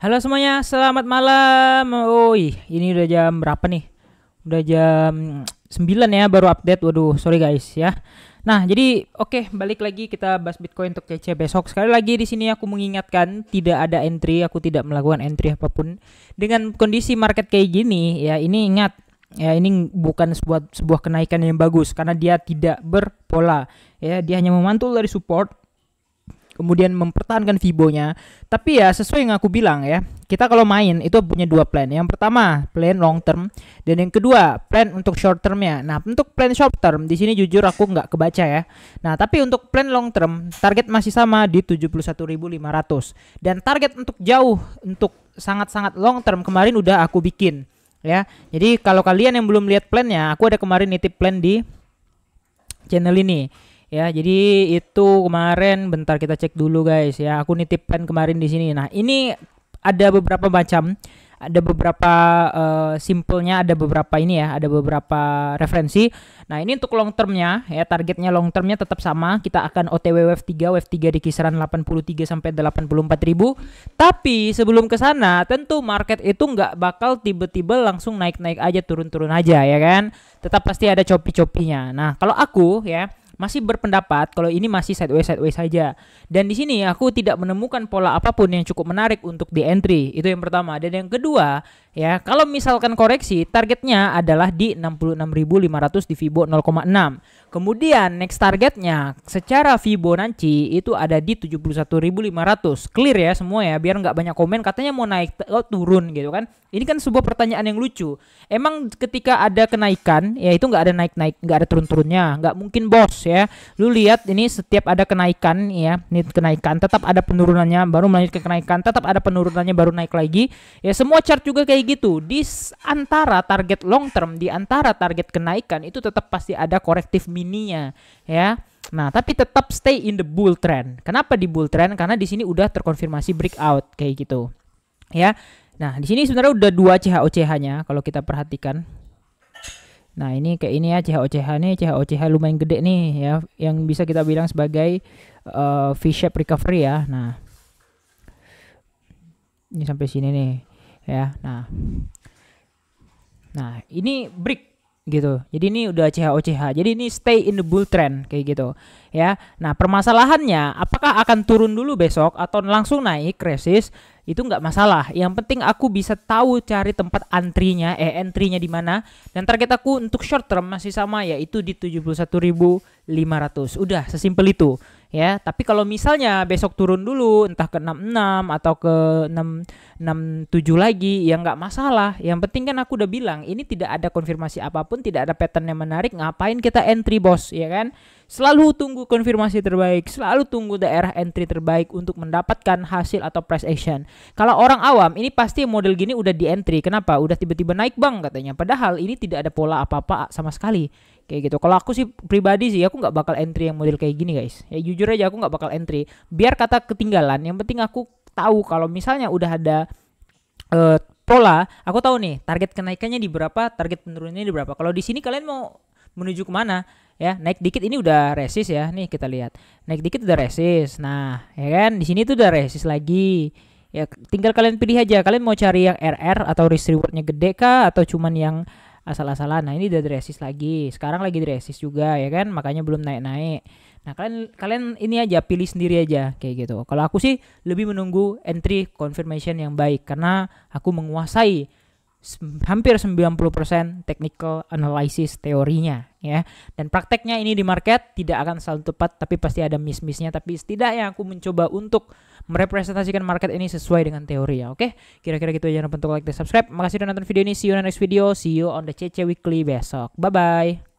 Halo semuanya, selamat malam. Ini udah jam berapa nih? Udah jam 9 ya, baru update. Waduh, sorry guys ya. Nah, jadi oke, balik lagi kita bahas Bitcoin untuk CC besok. Sekali lagi di sini aku mengingatkan tidak ada entry, aku tidak melakukan entry apapun. Dengan kondisi market kayak gini ya, ini ingat ya, ini bukan sebuah kenaikan yang bagus karena dia tidak berpola. Ya, dia hanya memantul dari support kemudian mempertahankan Fibo-nya. Tapi ya sesuai yang aku bilang ya, kita kalau main itu punya dua plan. Yang pertama plan long term dan yang kedua plan untuk short termnya. Nah untuk plan short term di sini jujur aku nggak kebaca ya. Nah tapi untuk plan long term target masih sama di 71.500 dan target untuk jauh untuk sangat-sangat long term kemarin udah aku bikin ya. Jadi kalau kalian yang belum lihat plannya, aku ada kemarin nitip plan di channel ini. Ya, jadi itu kemarin bentar kita cek dulu guys ya. Aku nitip plan kemarin di sini. Nah, ini ada beberapa macam, ada beberapa simpelnya, ada beberapa ini ya, ada beberapa referensi. Nah, ini untuk long termnya ya, targetnya long termnya tetap sama. Kita akan OTW wave 3 di kisaran 83 sampai 84.000. Tapi sebelum ke sana, tentu market itu nggak bakal tiba-tiba langsung naik-naik aja, turun-turun aja ya kan. Tetap pasti ada copi-copinya. Nah, kalau aku ya masih berpendapat kalau ini masih sideways saja. Dan di sini aku tidak menemukan pola apapun yang cukup menarik untuk di entry. Itu yang pertama. Dan yang kedua, ya, kalau misalkan koreksi, targetnya adalah di 66.500 di Fibo 0,6. Kemudian next targetnya secara Fibonacci itu ada di 71.500. Clear ya semua ya, biar nggak banyak komen katanya mau naik turun gitu kan. Ini kan sebuah pertanyaan yang lucu. Emang ketika ada kenaikan, ya itu nggak ada naik-naik, nggak ada turun-turunnya, nggak mungkin bos ya. Lu lihat ini setiap ada kenaikan ya, ini kenaikan tetap ada penurunannya, baru melanjut ke kenaikan, tetap ada penurunannya, baru naik lagi. Ya semua chart juga kayak gitu. Di antara target long term, di antara target kenaikan itu tetap pasti ada korektif mininya ya. Nah, tapi tetap stay in the bull trend. Kenapa di bull trend? Karena di sini udah terkonfirmasi breakout kayak gitu. Ya. Nah, di sini sebenarnya udah dua CHOCH-nya kalau kita perhatikan. Nah, ini kayak ini ya CHOCH nih, CHOCH lumayan gede nih ya, yang bisa kita bilang sebagai V-shape recovery ya. Nah, ini sampai sini nih ya. Nah, ini break gitu. Jadi ini udah CHOCH. Jadi ini stay in the bull trend kayak gitu ya. Nah, permasalahannya apakah akan turun dulu besok atau langsung naik resist? Itu nggak masalah. Yang penting aku bisa tahu cari tempat entry-nya di mana, dan target aku untuk short term masih sama, yaitu di 71.500. Udah sesimpel itu ya. Tapi kalau misalnya besok turun dulu entah ke 66 atau ke 667 lagi ya nggak masalah. Yang penting kan aku udah bilang ini tidak ada konfirmasi apapun, tidak ada pattern yang menarik, ngapain kita entry bos ya kan. Selalu tunggu konfirmasi terbaik, selalu tunggu daerah entry terbaik untuk mendapatkan hasil atau price action. Kalau orang awam ini pasti model gini udah di entry. Kenapa? Udah tiba-tiba naik bang katanya. Padahal ini tidak ada pola apa-apa sama sekali. Kayak gitu. Kalau aku sih pribadi sih aku nggak bakal entry yang model kayak gini guys. Ya jujur aja aku nggak bakal entry. Biar kata ketinggalan. Yang penting aku tahu kalau misalnya udah ada pola, aku tahu nih target kenaikannya di berapa, target penurunannya di berapa. Kalau di sini kalian mau menuju kemana? Ya, naik dikit ini udah resist ya. Nih kita lihat. Naik dikit udah resist. Nah, ya kan di sini tuh udah resist lagi. Ya, tinggal kalian pilih aja. Kalian mau cari yang RR atau risk rewardnya gede kah, atau cuman yang asal-asalan. Nah, ini udah resist lagi. Sekarang lagi di resist juga ya kan, makanya belum naik-naik. Nah, kalian ini aja pilih sendiri aja kayak gitu. Kalau aku sih lebih menunggu entry confirmation yang baik karena aku menguasai hampir 90% technical analysis teorinya ya, dan prakteknya ini di market tidak akan selalu tepat, tapi pasti ada miss-missnya, tapi setidaknya aku mencoba untuk merepresentasikan market ini sesuai dengan teori ya. Oke, kira-kira gitu, jangan lupa untuk like dan subscribe. Makasih udah nonton video ini, see you on the next video, see you on the CC Weekly besok, bye bye.